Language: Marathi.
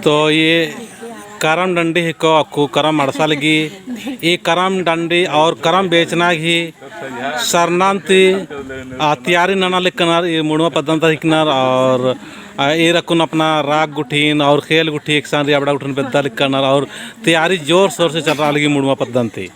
तो ये करम डंडी हिको अक्कू करम अड़सलगी ई करम डंडी और करम बेचना ही सरनांती त्यारी नना लिखनर ये मुड़वा पद्धंता हिकनर और ये रकुन अपना राग गुठीन और खेल गुठी एक साथ रियाबड़ा गुठन बेद्दा लिखनर और तैयारी जोर शोर से चल रहा लगी मुड़वा पद्धंती।